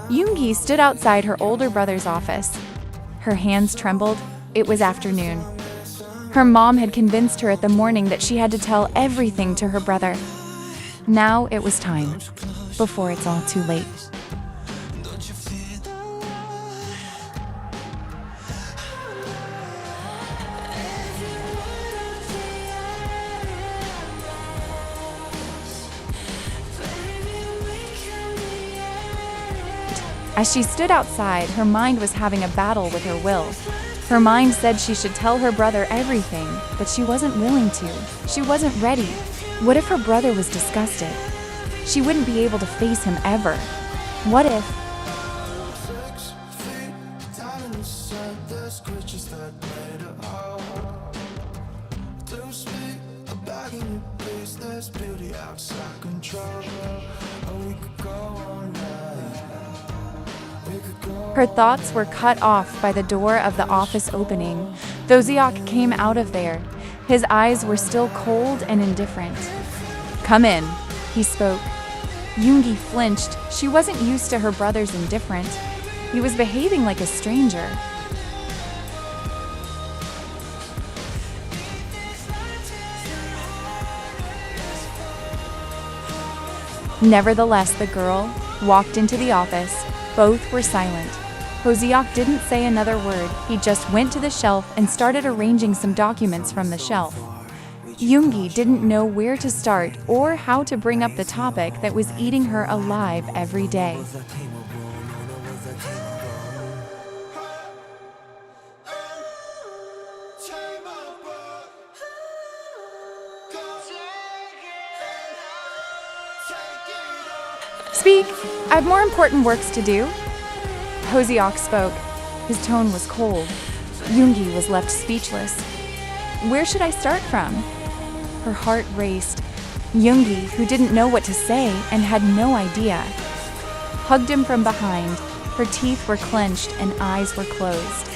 Yoongi stood outside her older brother's office. Her hands trembled. It was afternoon. Her mom had convinced her at the morning that she had to tell everything to her brother. Now it was time, before it's all too late. As she stood outside, her mind was having a battle with her will. Her mind said she should tell her brother everything, but she wasn't willing to. She wasn't ready. What if her brother was disgusted? She wouldn't be able to face him ever. What if... Her thoughts were cut off by the door of the office opening. Jikook came out of there. His eyes were still cold and indifferent. "Come in," he spoke. Yoongi flinched. She wasn't used to her brother's indifference. He was behaving like a stranger. Nevertheless, the girl walked into the office. Both were silent. Jikook didn't say another word. He just went to the shelf and started arranging some documents from the shelf. Yoongi didn't know where to start or how to bring up the topic that was eating her alive every day. "Speak! I have more important works to do." Jikook spoke. His tone was cold. Yoongi was left speechless. Where should I start from? Her heart raced. Yoongi, who didn't know what to say and had no idea, hugged him from behind. Her teeth were clenched and eyes were closed.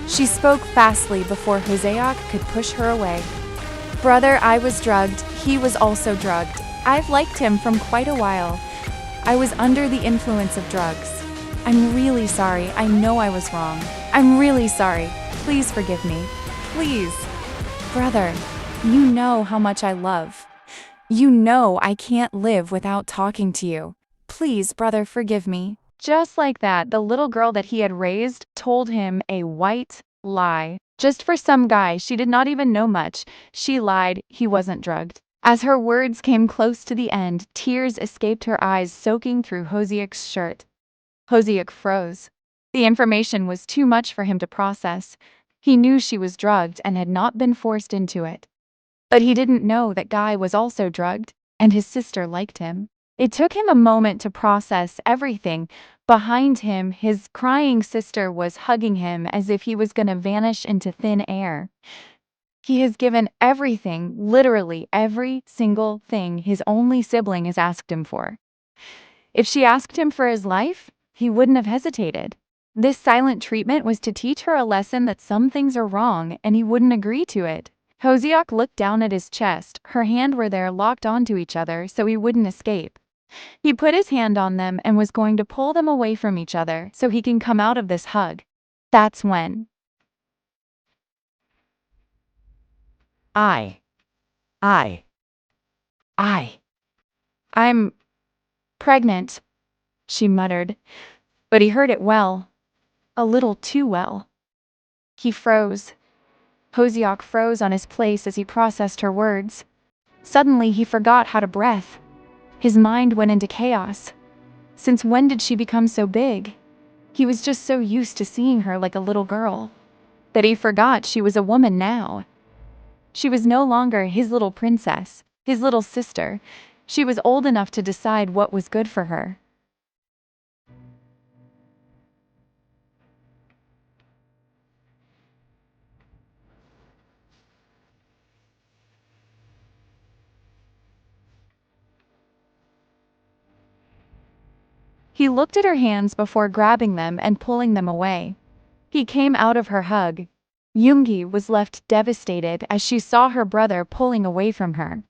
She spoke fastly before Jikook could push her away. "Brother, I was drugged. He was also drugged. I've liked him from quite a while. I was under the influence of drugs. I'm really sorry. I know I was wrong. I'm really sorry. Please forgive me. Please. Brother, you know how much I love. You know I can't live without talking to you. Please, brother, forgive me." Just like that, the little girl that he had raised told him a white lie. Just for some guy she did not even know much, she lied he wasn't drugged. As her words came close to the end, tears escaped her eyes, soaking through Jikook's shirt. Jikook froze. The information was too much for him to process. He knew she was drugged and had not been forced into it. But he didn't know that Guy was also drugged, and his sister liked him. It took him a moment to process everything. Behind him, his crying sister was hugging him as if he was gonna vanish into thin air. He has given everything, literally every single thing his only sibling has asked him for. If she asked him for his life, he wouldn't have hesitated. This silent treatment was to teach her a lesson that some things are wrong, and he wouldn't agree to it. Jikook looked down at his chest. Her hands were there, locked onto each other, so he wouldn't escape. He put his hand on them and was going to pull them away from each other so he can come out of this hug. That's when... I... I'm pregnant, she muttered. But he heard it well. A little too well. He froze. Jikook froze on his place as he processed her words. Suddenly he forgot how to breathe. His mind went into chaos. Since when did she become so big? He was just so used to seeing her like a little girl that he forgot she was a woman now. She was no longer his little princess, his little sister. She was old enough to decide what was good for her. He looked at her hands before grabbing them and pulling them away. He came out of her hug. Yoongi was left devastated as she saw her brother pulling away from her.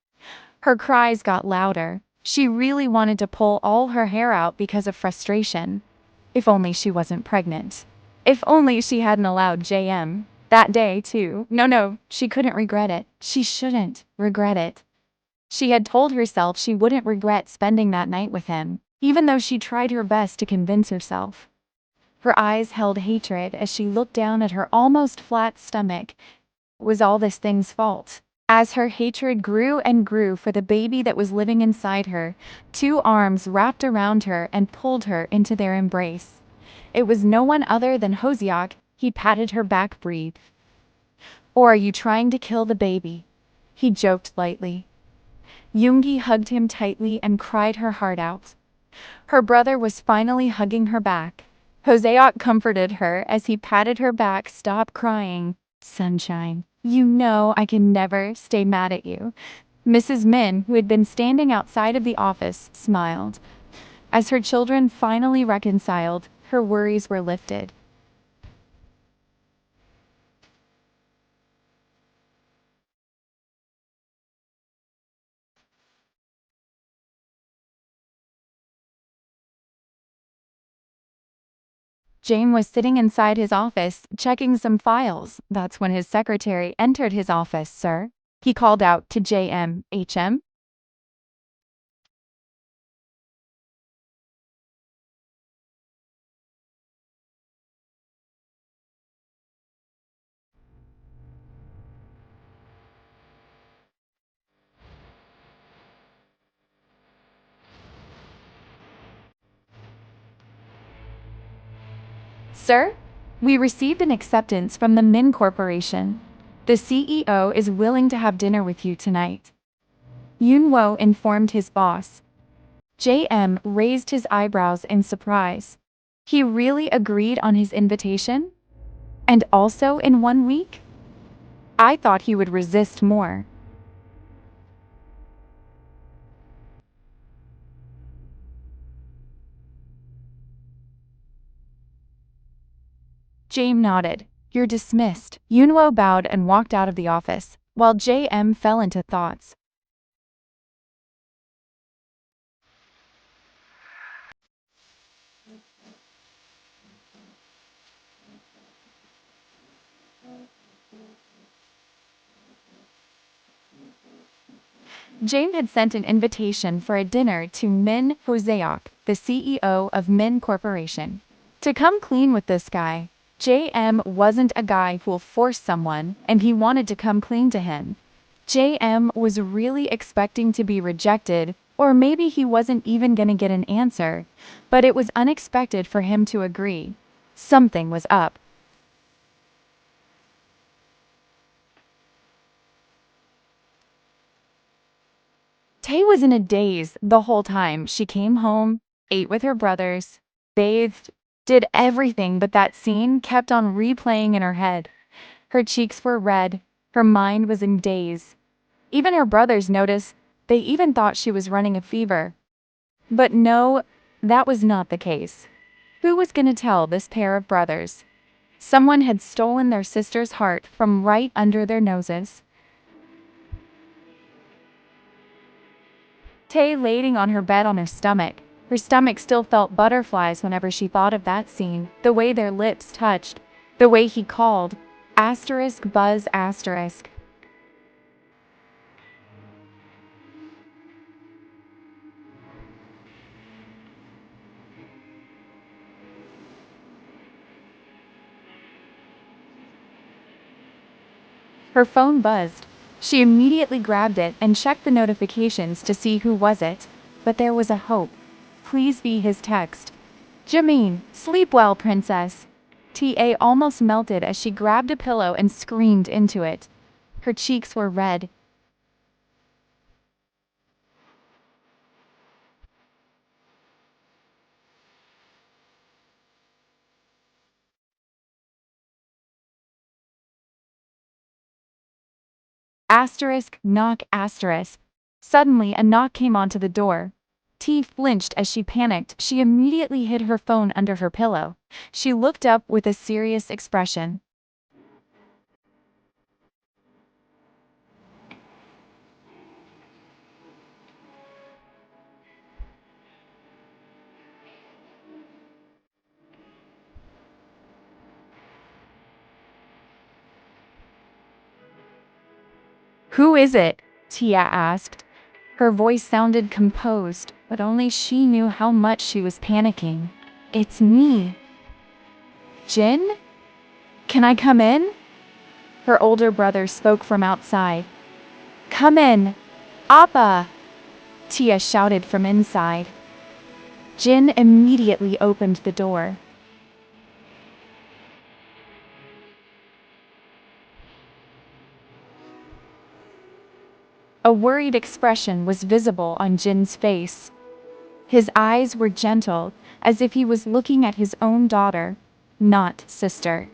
Her cries got louder. She really wanted to pull all her hair out because of frustration. If only she wasn't pregnant. If only she hadn't allowed JM. That day, too. No, she couldn't regret it. She shouldn't regret it. She had told herself she wouldn't regret spending that night with him, even though she tried her best to convince herself. Her eyes held hatred as she looked down at her almost flat stomach. Was all this thing's fault? As her hatred grew and grew for the baby that was living inside her, two arms wrapped around her and pulled her into their embrace. It was no one other than Ḥyeok. He patted her back. Breathe. Or are you trying to kill the baby? He joked lightly. Yoongi hugged him tightly and cried her heart out. Her brother was finally hugging her back. Ḥyeok comforted her as he patted her back. Stop crying, sunshine. You know I can never stay mad at you. Mrs. Min, who had been standing outside of the office, smiled. As her children finally reconciled, her worries were lifted. James was sitting inside his office, checking some files. That's when his secretary entered his office. Sir, he called out to JM. HM? Sir, we received an acceptance from the Min Corporation. The CEO is willing to have dinner with you tonight. Yoonwo informed his boss. JM raised his eyebrows in surprise. He really agreed on his invitation? And also in 1 week? I thought he would resist more. James nodded. You're dismissed. Yoonwo bowed and walked out of the office, while JM fell into thoughts. James had sent an invitation for a dinner to Min Ḥyeוק, the CEO of Min Corporation. To come clean with this guy, JM wasn't a guy who'll force someone, and he wanted to come clean to him. JM was really expecting to be rejected, or maybe he wasn't even gonna get an answer, but it was unexpected for him to agree. Something was up. Tay was in a daze the whole time. She came home, ate with her brothers, bathed, did everything, but that scene kept on replaying in her head. Her cheeks were red, her mind was in daze. Even her brothers noticed, they even thought she was running a fever. But no, that was not the case. Who was gonna tell this pair of brothers? Someone had stolen their sister's heart from right under their noses. Tay laying on her bed on her stomach. Her stomach still felt butterflies whenever she thought of that scene, the way their lips touched, the way he called, *buzz*. Her phone buzzed. She immediately grabbed it and checked the notifications to see who was it. But there was a hope. Please be his text. Jimin, sleep well, princess. TA almost melted as she grabbed a pillow and screamed into it. Her cheeks were red. Knock. Suddenly a knock came onto the door. T flinched as she panicked. She immediately hid her phone under her pillow. She looked up with a serious expression. Who is it? Tia asked. Her voice sounded composed, but only she knew how much she was panicking. It's me. Jin? Can I come in? Her older brother spoke from outside. Come in, Appa! Tia shouted from inside. Jin immediately opened the door. A worried expression was visible on Jin's face. His eyes were gentle, as if he was looking at his own daughter, not sister.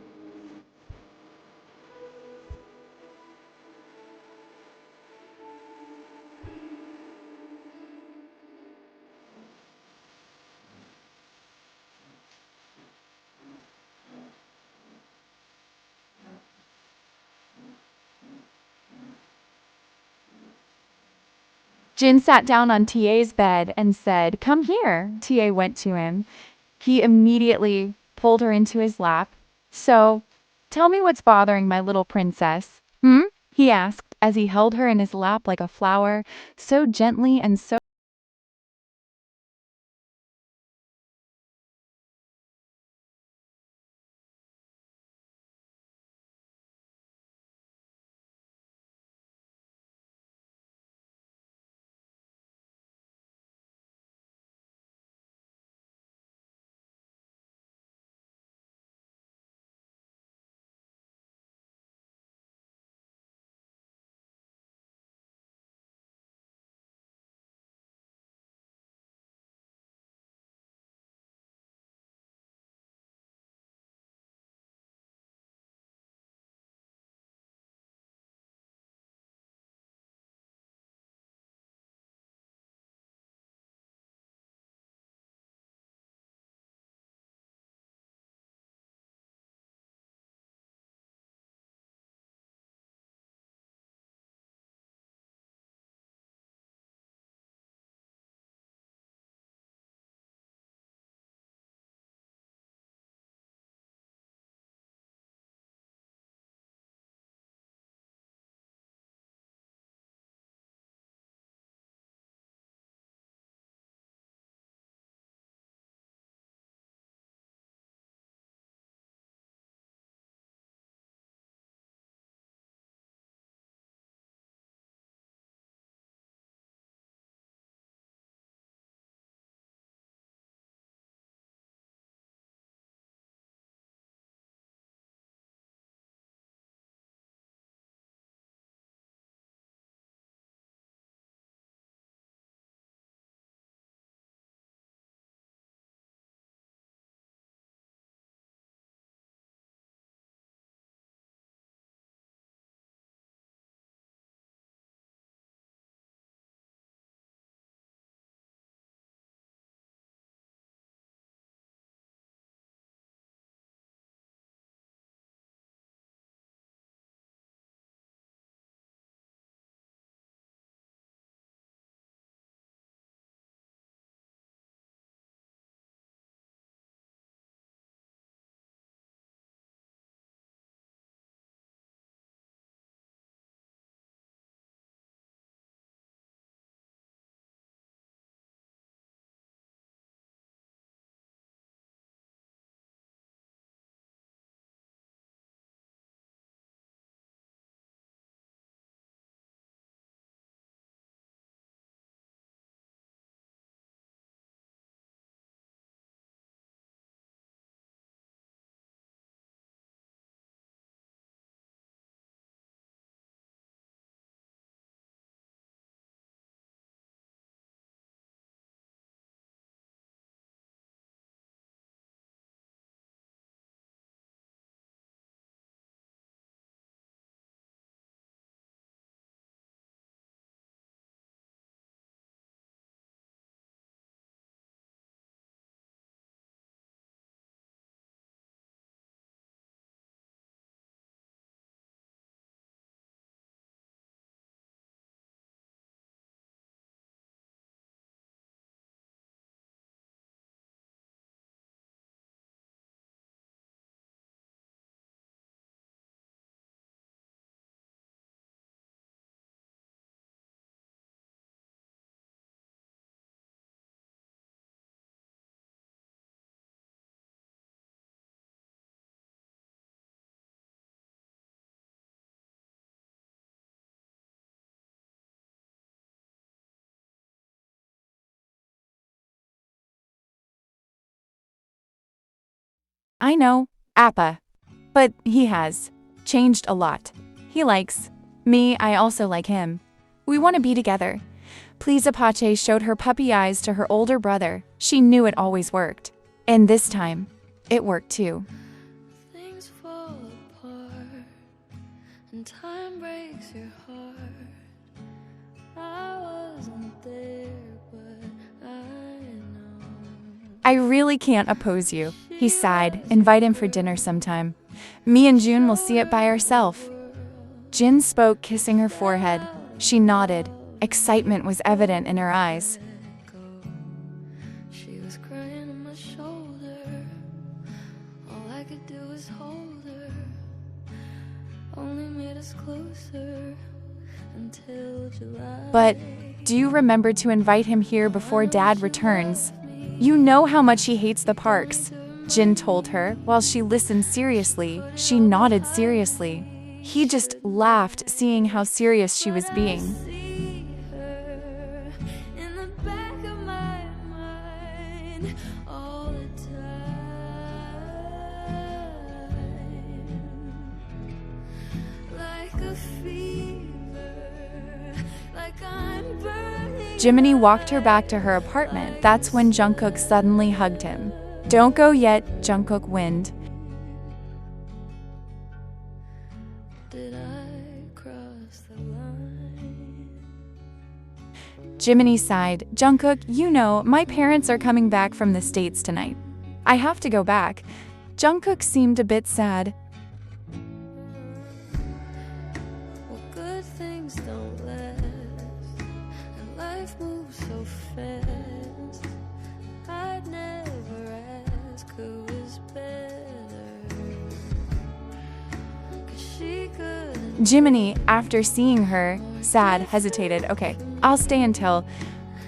Jin sat down on TA's bed and said, "Come here." TA went to him. He immediately pulled her into his lap. So, tell me what's bothering my little princess. He asked as he held her in his lap like a flower, so gently and so I know, Appa. But he has changed a lot. He likes me, I also like him. We want to be together. Please, Apache showed her puppy eyes to her older brother. She knew it always worked. And this time, it worked too. Things fall apart, and time breaks your heart. I wasn't there, but I know. I really can't oppose you, he sighed. Invite him for dinner sometime. Me and June will see it by ourselves. Jin spoke, kissing her forehead. She nodded. Excitement was evident in her eyes. She was crying on my shoulder. All I could do was hold her. Only made us closer until July. But do you remember to invite him here before Dad returns? You know how much he hates the parks, Jin told her. While she listened seriously, she nodded seriously. He just laughed, seeing how serious she was being. See her in the back of my mind all the time, like a fever, like I'm burning. Jiminy walked her back to her apartment. That's when Jungkook suddenly hugged him. Don't go yet, Jungkook whined. Did I cross the line? Jiminy sighed. Jungkook, you know, my parents are coming back from the States tonight. I have to go back. Jungkook seemed a bit sad. Well, good things don't last, and life moves so fast. I'd never ask who was better, 'cause she couldn't. Jiminy, after seeing her, sad, hesitated. Okay, I'll stay until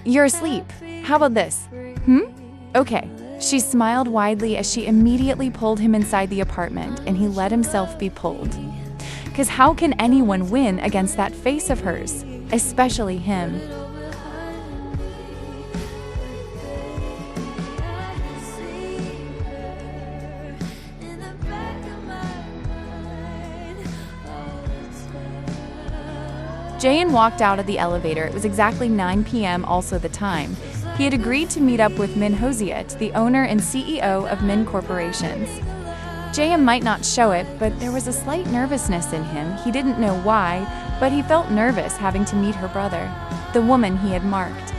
you're asleep. How about this? Okay. She smiled widely as she immediately pulled him inside the apartment, and he let himself be pulled. 'Cause how can anyone win against that face of hers? Especially him. Jaein walked out of the elevator. It was exactly 9 p.m., also the time. He had agreed to meet up with Min Hosiet, the owner and CEO of Min Corporations. Jaein might not show it, but there was a slight nervousness in him. He didn't know why, but he felt nervous having to meet her brother, the woman he had marked.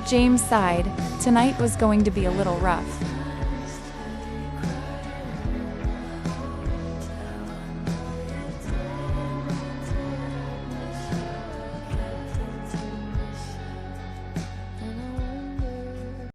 James sighed. Tonight was going to be a little rough.